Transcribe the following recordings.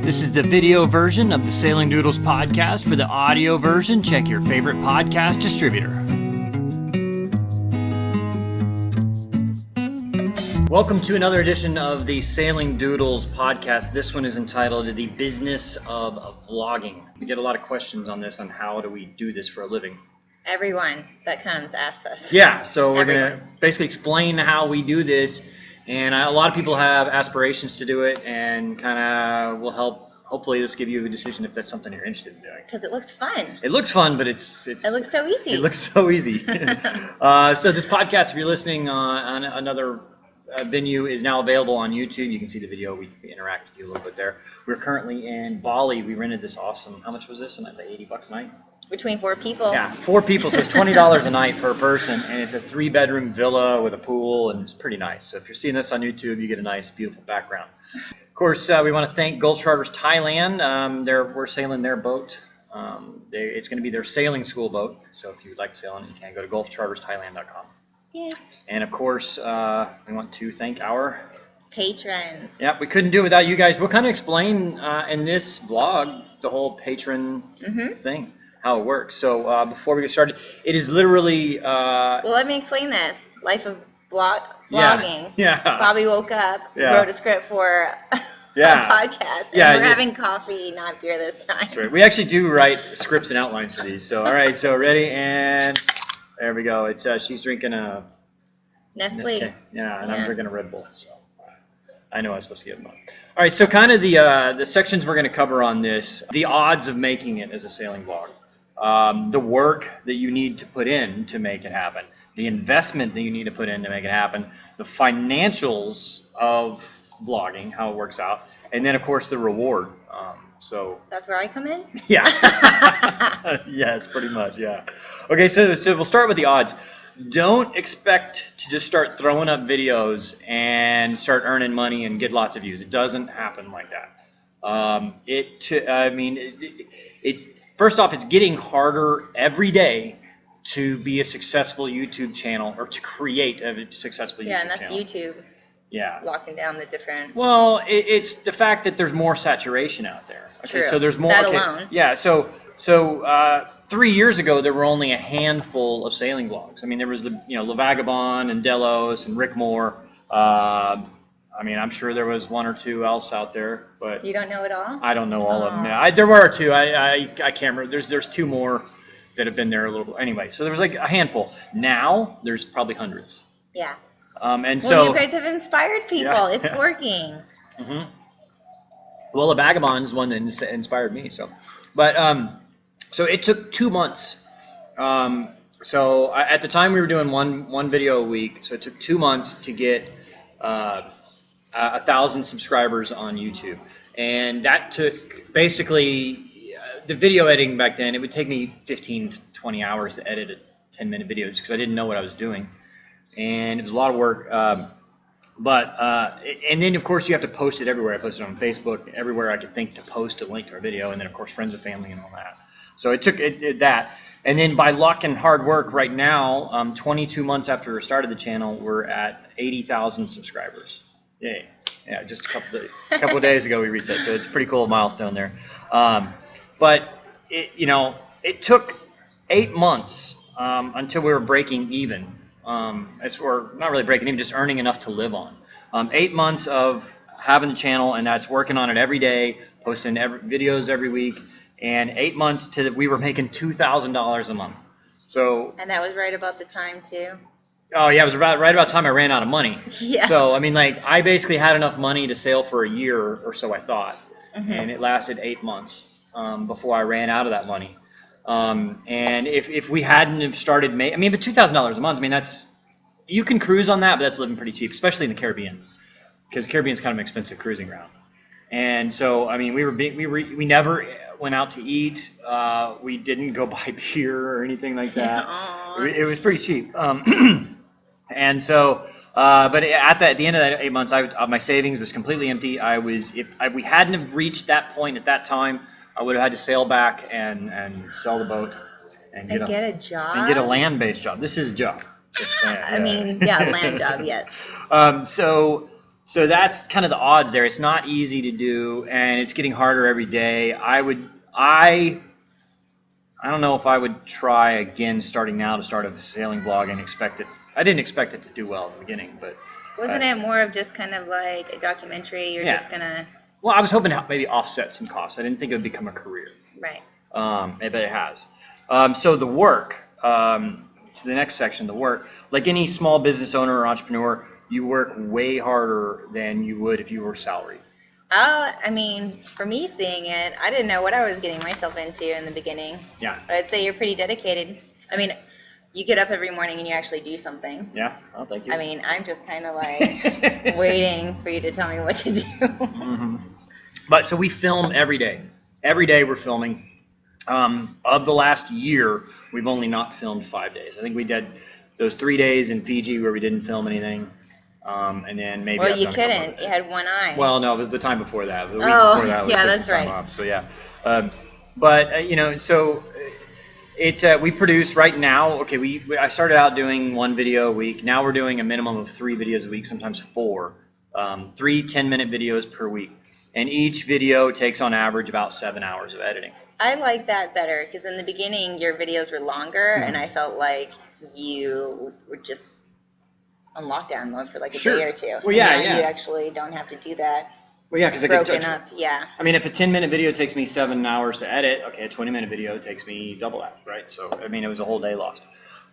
This is the video version of the Sailing Doodles podcast. For the audio version, check your favorite podcast distributor. Welcome to another edition of the Sailing Doodles podcast. This one is entitled The Business of Vlogging. We get a lot of questions on this, on how do we do this for a living. Everyone that comes asks us. Yeah, so we're going to basically explain how we do this. And a lot of people have aspirations to do it, and kind of will help. Hopefully, this give you a decision if that's something you're interested in doing. Because it looks fun. It looks fun, but it looks so easy. It looks so easy. So this podcast, if you're listening on another venue, is now available on YouTube. You can see the video. We interact with you a little bit there. We're currently in Bali. We rented this awesome. How much was this? And that's like $80 a night. Between 4 people. Yeah, 4 people, so it's $20 a night per person, and it's a 3-bedroom villa with a pool, and it's pretty nice. So if you're seeing this on YouTube, you get a nice, beautiful background. Of course, we want to thank Gulf Charters Thailand. We're sailing their boat. It's going to be their sailing school boat, so if you would like to sail on it, you can go to gulfchartersthailand.com. Yeah. And of course, we want to thank our patrons. Yeah, we couldn't do it without you guys. We'll kind of explain in this vlog the whole patron thing. How it works. So before we get started, it is literally... well, let me explain this. Life of vlogging. Yeah. Bobby woke up, wrote a script for a podcast, and we're having coffee, not beer this time. That's right. We actually do write scripts and outlines for these. So, all right, so ready, and there we go. It's she's drinking a... Nestle. Yeah, and I'm drinking a Red Bull, so... I know I was supposed to give them up. All right, so kind of the sections we're going to cover on this, the odds of making it as a sailing vlog. The work that you need to put in to make it happen, the investment that you need to put in to make it happen, the financials of vlogging, how it works out, and then of course the reward. So that's where I come in? Yeah. Yes, pretty much, yeah. Okay, so we'll start with the odds. Don't expect to just start throwing up videos and start earning money and get lots of views. It doesn't happen like that. It's first off, it's getting harder every day to be a successful YouTube channel, or to create a successful YouTube channel. Yeah, and that's YouTube. Yeah. Locking down the different... Well, it's the fact that there's more saturation out there. Okay, True. so there's more... That alone. Yeah, so 3 years ago, there were only a handful of sailing vlogs. I mean, there was the Le Vagabond and Delos and Rick Moore. I'm sure there was one or two else out there, but you don't know it all. I don't know all of them. Yeah, there were two. I can't remember. There's 2 more that have been there a little bit. Anyway, so there was like a handful. Now there's probably hundreds. Yeah. So you guys have inspired people. Yeah. It's working. Mm-hmm. Well, the Vagabond is one that inspired me. So it took 2 months. At the time we were doing one video a week, so it took 2 months to get 1,000 subscribers on YouTube, and that took basically the video editing back then. It would take me 15 to 20 hours to edit a 10-minute video just because I didn't know what I was doing, and it was a lot of work. And then of course you have to post it everywhere. I posted it on Facebook, everywhere I could think to post a link to our video, and then of course friends and family and all that. So it took that, and then by luck and hard work, right now, 22 months after I started the channel, we're at 80,000 subscribers. Yay! Yeah, just a couple of days ago we reached that, so it's a pretty cool milestone there. But it took 8 months until we were breaking even. Or not really breaking even, just earning enough to live on. 8 months of having the channel, and that's working on it every day, posting videos every week. And 8 months to we were making $2,000 a month. So. And that was right about the time too. Oh yeah, it was right about the time I ran out of money. Yeah. So I basically had enough money to sail for a year or so, I thought, and it lasted 8 months before I ran out of that money. And if we hadn't have started but $2,000 a month, that's, you can cruise on that, but that's living pretty cheap, especially in the Caribbean, because the Caribbean's kind of an expensive cruising ground. And so we never went out to eat. We didn't go buy beer or anything like that. It was pretty cheap. And so, but at the end of that 8 months, my savings was completely empty. If we hadn't have reached that point at that time, I would have had to sail back and sell the boat and get a job and get a land-based job. This is a job. Land job, yes. So that's kind of the odds there. It's not easy to do, and it's getting harder every day. I don't know if I would try again starting now to start a sailing blog and expect it. I didn't expect it to do well in the beginning, but wasn't it more of just kind of like a documentary? You're just gonna. Well, I was hoping to maybe offset some costs. I didn't think it would become a career. Right. But it has. So the work. To the next section, the work. Like any small business owner or entrepreneur, you work way harder than you would if you were salaried. I mean, for me seeing it, I didn't know what I was getting myself into in the beginning. Yeah. I'd say you're pretty dedicated. I mean, you get up every morning and you actually do something. Yeah, well, thank you. I mean, I'm just kind of like waiting for you to tell me what to do. Mm-hmm. But so we film every day. Every day we're filming. Of the last year, we've only not filmed 5 days. I think we did those 3 days in Fiji where we didn't film anything. And then maybe. Well, you couldn't. You had one eye. Well, no, it was the time before that. The week before that, we took that's some time right. off. So yeah, but you know, so it's we produce right now. Okay, I started out doing 1 video a week. Now we're doing a minimum of 3 videos a week, sometimes 4. 3 10-minute videos per week, and each video takes on average about 7 hours of editing. I like that better because in the beginning your videos were longer, and I felt like you were just on lockdown mode for like a day or 2. Well, yeah. You actually don't have to do that. Well, yeah, because broken up. Yeah. I mean, if a 10-minute video takes me 7 hours to edit, okay, a 20-minute video takes me double that, right? So I mean, it was a whole day lost.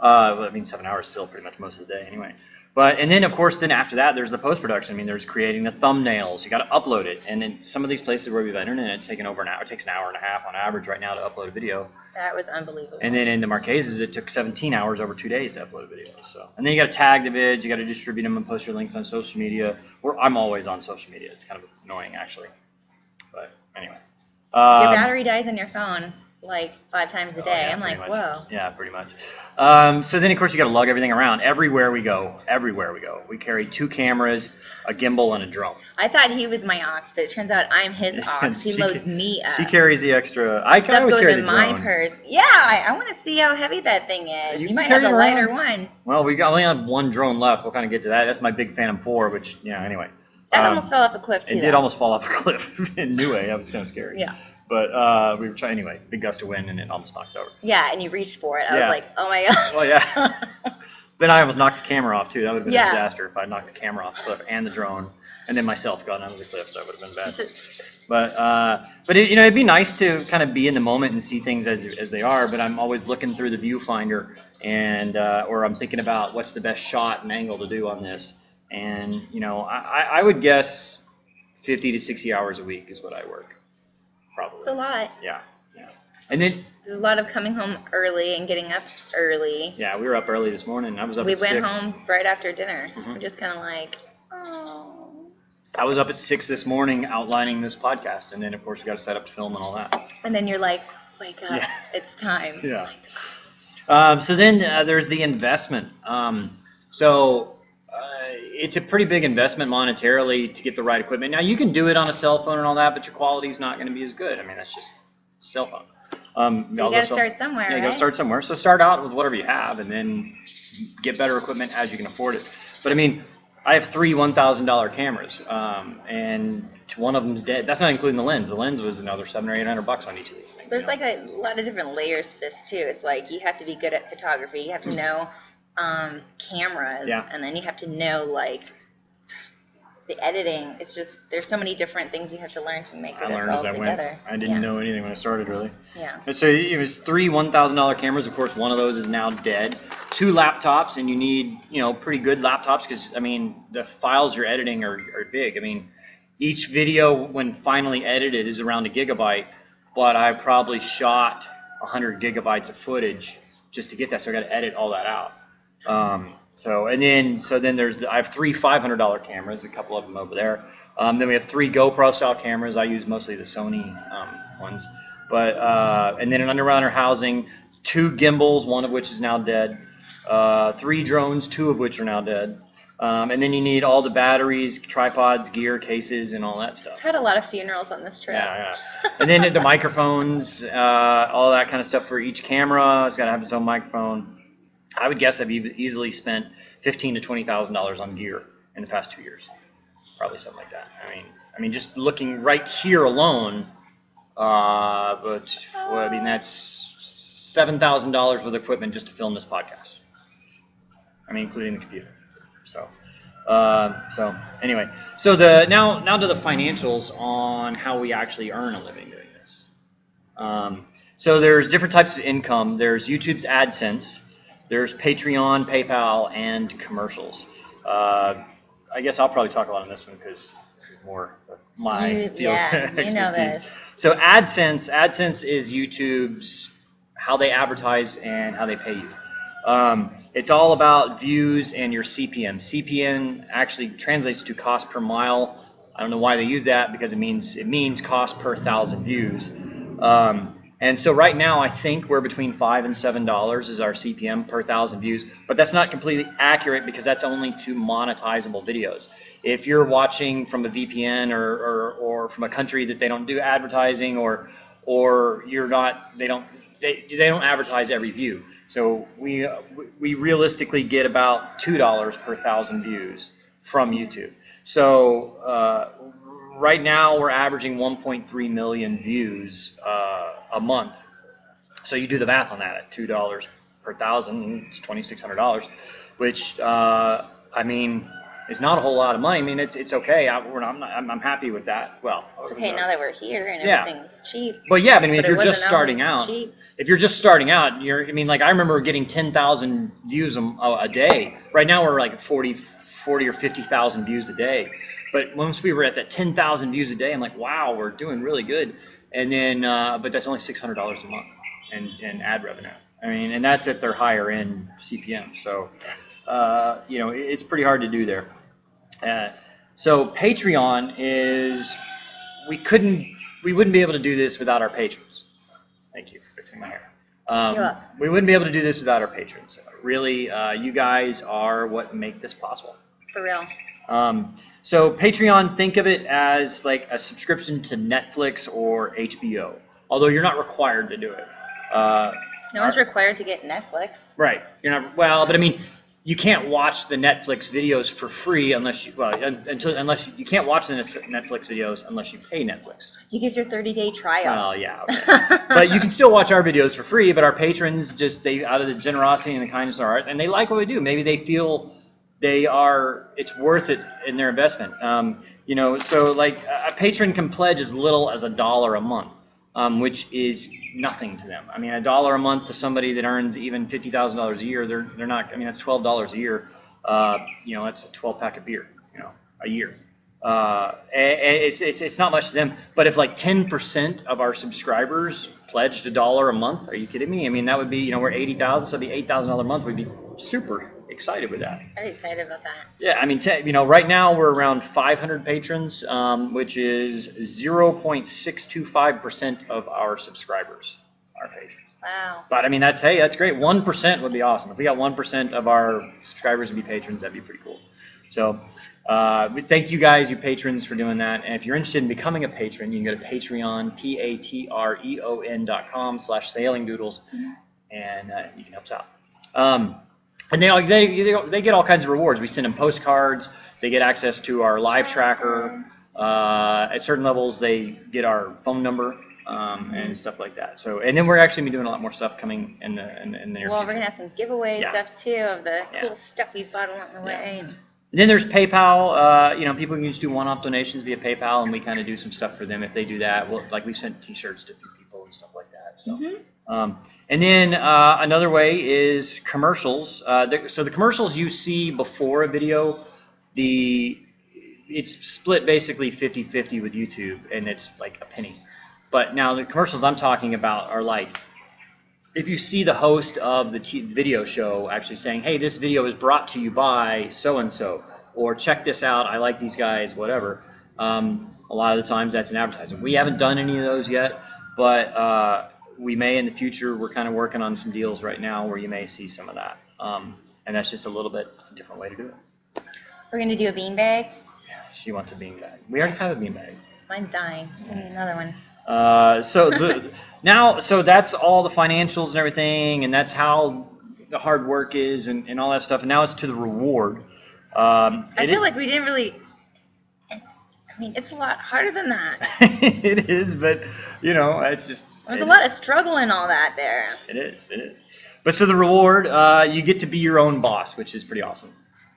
Well, I mean, 7 hours still pretty much most of the day anyway. But and then of course, then after that, there's the post-production. I mean, there's creating the thumbnails. You got to upload it, and in some of these places where we've internet, it's taken over an hour. It takes an hour and a half on average right now to upload a video. That was unbelievable. And then in the Marquesas, it took 17 hours over 2 days to upload a video. So, and then you got to tag the vids, you got to distribute them and post your links on social media. I'm always on social media. It's kind of annoying actually, but anyway. Your battery dies on your phone like 5 times a day. Yeah, I'm like, much. whoa. Yeah, pretty much. So then, of course, you got to lug everything around. Everywhere we go. We carry 2 cameras, a gimbal, and a drone. I thought he was my ox, but it turns out I'm his ox. He loads me up. She carries the extra. I can always carry the drone. Stuff goes in my purse. Yeah, I want to see how heavy that thing is. You might have the lighter one. Well, we only have 1 drone left. We'll kind of get to that. That's my big Phantom 4, which, yeah, anyway. That almost fell off a cliff, too. It did almost fall off a cliff in Niue. That was kind of scary. Yeah. But we were trying anyway. Big gust of wind, and it almost knocked it over. Yeah, and you reached for it. I was like, oh my god. Well, yeah. Then I almost knocked the camera off too. That would have been a disaster if I knocked the camera off the cliff and the drone, and then myself got onto the cliff. That would have been bad. But it, it'd be nice to kind of be in the moment and see things as they are. But I'm always looking through the viewfinder, and or I'm thinking about what's the best shot and angle to do on this. And I would guess 50 to 60 hours a week is what I work. Probably. It's a lot. Yeah. And then there's a lot of coming home early and getting up early. Yeah, we were up early this morning. I was up at 6. We went home right after dinner. We're just kind of like, oh. I was up at 6 this morning outlining this podcast, and then of course we got to set up to film and all that. And then you're like, wake up, it's time. Yeah. So then there's the investment. It's a pretty big investment monetarily to get the right equipment. Now you can do it on a cell phone and all that, but your quality is not going to be as good. I mean, that's just cell phone. You got to start somewhere, right? Yeah, you got to start somewhere. So start out with whatever you have, and then get better equipment as you can afford it. But I mean, I have 3 $1,000 cameras, and one of them's dead. That's not including the lens. The lens was another $700 or $800 on each of these things. There's like a lot of different layers to this too. It's like you have to be good at photography. You have to know cameras, and then you have to know like the editing. It's just there's so many different things you have to learn to make this all together. I didn't know anything when I started, really. Yeah. And so it was 3 $1,000 cameras. Of course, one of those is now dead. 2 laptops, and you need pretty good laptops because I mean the files you're editing are big. I mean each video when finally edited is around 1 gigabyte, but I probably shot 100 gigabytes of footage just to get that. So I got to edit all that out. So then there's I have 3 $500 cameras, a couple of them over there. Then we have 3 GoPro style cameras. I use mostly the Sony ones, but and then an underwater housing, 2 gimbals, one of which is now dead, 3 drones, 2 of which are now dead, and then you need all the batteries, tripods, gear, cases, and all that stuff. I've had a lot of funerals on this trip. Yeah. And then the microphones, all that kind of stuff for each camera. It's got to have its own microphone. I would guess I've easily spent $15,000 to $20,000 on gear in the past 2 years. probably something like that. I mean, just looking right here alone, that's $7,000 worth of equipment just to film this podcast. I mean, including the computer. So anyway, so now to the financials on how we actually earn a living doing this. So there's different types of income. There's YouTube's AdSense, there's Patreon, PayPal, and commercials. I guess I'll probably talk a lot on this one because this is more of my field expertise. You know this. So AdSense is YouTube's how they advertise and how they pay you. It's all about views and your CPM. CPM actually translates to cost per mile. I don't know why they use that because it means cost per 1,000 views. And so right now I think we're between $5 and $7 is our CPM per 1,000 views, but that's not completely accurate because that's only to monetizable videos. If you're watching from a VPN or from a country that they don't do advertising or you're not, they don't advertise every view. So we realistically get about $2 per 1,000 views from YouTube. So right now we're averaging 1.3 million views a month. So you do the math on that at $2 per 1,000, it's $2,600, which I mean is not a whole lot of money. I mean it's okay. I'm happy with that. Well, it's okay now that we're here and everything's cheap. But yeah, I mean if you're just starting out, I remember getting 10,000 views a day. Right now we're like 40 or 50,000 views a day. But once we were at that 10,000 views a day, I'm like, wow, we're doing really good. And then, but that's only $600 a month in ad revenue. I mean, and that's at their higher end CPM. So, it's pretty hard to do there. So Patreon is, we wouldn't be able to do this without our patrons. Thank you for fixing my hair. We wouldn't be able to do this without our patrons. Really, you guys are what make this possible. For real. So Patreon, think of it as like a subscription to Netflix or HBO, although you're not required to do it. No one's required to get Netflix. Right. You're not. Well, but I mean, you can't watch the Netflix videos for free unless you can't watch the Netflix videos unless you pay Netflix. You get your 30-day trial. Oh yeah. Okay. But you can still watch our videos for free. But our patrons they out of the generosity and the kindness of our hearts, and they like what we do. Maybe they feel it's worth it in their investment. So like a patron can pledge as little as $1 a month, which is nothing to them. I mean, $1 a month to somebody that earns even $50,000 a year, they're not. I mean, that's $12 a year. That's a 12-pack of beer, a year. It's not much to them. But if like 10% of our subscribers pledged $1 a month, are you kidding me? I mean, that would be, we're 80,000, so it'd be $8,000 a month. We'd be super excited with that. I'm excited about that. Yeah, I mean, right now we're around 500 patrons, which is 0.625% of our subscribers are patrons. Wow. But I mean, that's great. 1% would be awesome. If we got 1% of our subscribers to be patrons, that'd be pretty cool. So we thank you guys, you patrons, for doing that. And if you're interested in becoming a patron, you can go to Patreon, patreon.com/sailingdoodles, and you can help us out. And they get all kinds of rewards. We send them postcards. They get access to our live tracker. At certain levels, they get our phone number and stuff like that. So, and then we're actually be doing a lot more stuff coming in the near future. Well, we're gonna have some giveaway stuff too of the cool stuff we've bought along the way. And then there's PayPal. People can just do one-off donations via PayPal, and we kind of do some stuff for them if they do that. We've sent T-shirts to a few people and stuff like that. So. And then another way is commercials. So the commercials you see before a video, it's split basically 50-50 with YouTube, and it's like a penny. But now the commercials I'm talking about are like, if you see the host of the video show actually saying, hey, this video is brought to you by so-and-so, or check this out, I like these guys, whatever. A lot of the times that's an advertisement. We haven't done any of those yet, but we may in the future. We're kind of working on some deals right now where you may see some of that. And that's just a little bit different way to do it. We're going to do a beanbag. Yeah, she wants a beanbag. We already have a beanbag. Mine's dying. I need another one. So that's all the financials and everything, and that's how the hard work is and all that stuff. And now it's to the reward. I feel like we didn't really I mean, it's a lot harder than that. It is, but it's just. There's a lot of struggle in all that there. It is. But so the reward, you get to be your own boss, which is pretty awesome.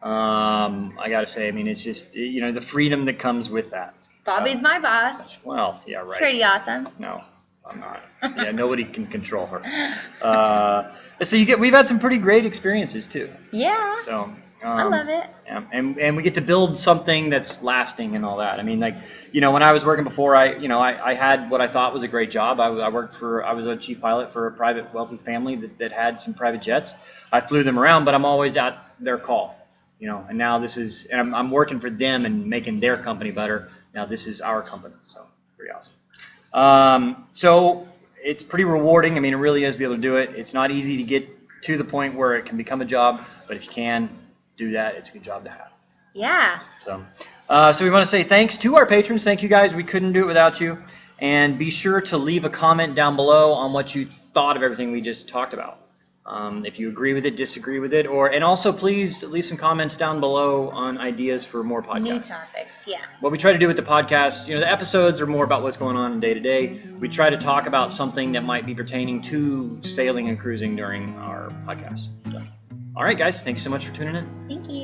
I gotta say, I mean, it's just the freedom that comes with that. Bobby's my boss. Well, yeah, right. Pretty awesome. No, I'm not. Yeah, nobody can control her. So we've had some pretty great experiences too. Yeah. So. I love it. Yeah, and we get to build something that's lasting and all that. I mean, when I was working before, I had what I thought was a great job. I was a chief pilot for a private wealthy family that had some private jets. I flew them around, but I'm always at their call, and now and I'm working for them and making their company better. Now this is our company, so pretty awesome. So it's pretty rewarding. I mean, it really is to be able to do it. It's not easy to get to the point where it can become a job, but if you can do that, it's a good job to have. Yeah. So we want to say thanks to our patrons. Thank you guys. We couldn't do it without you. And be sure to leave a comment down below on what you thought of everything we just talked about. If you agree with it, disagree with it, and also please leave some comments down below on ideas for more podcasts. New topics, yeah. What we try to do with the podcast, the episodes are more about what's going on day to day. We try to talk about something that might be pertaining to sailing and cruising during our podcast. Yes. All right, guys. Thank you so much for tuning in. Thank you.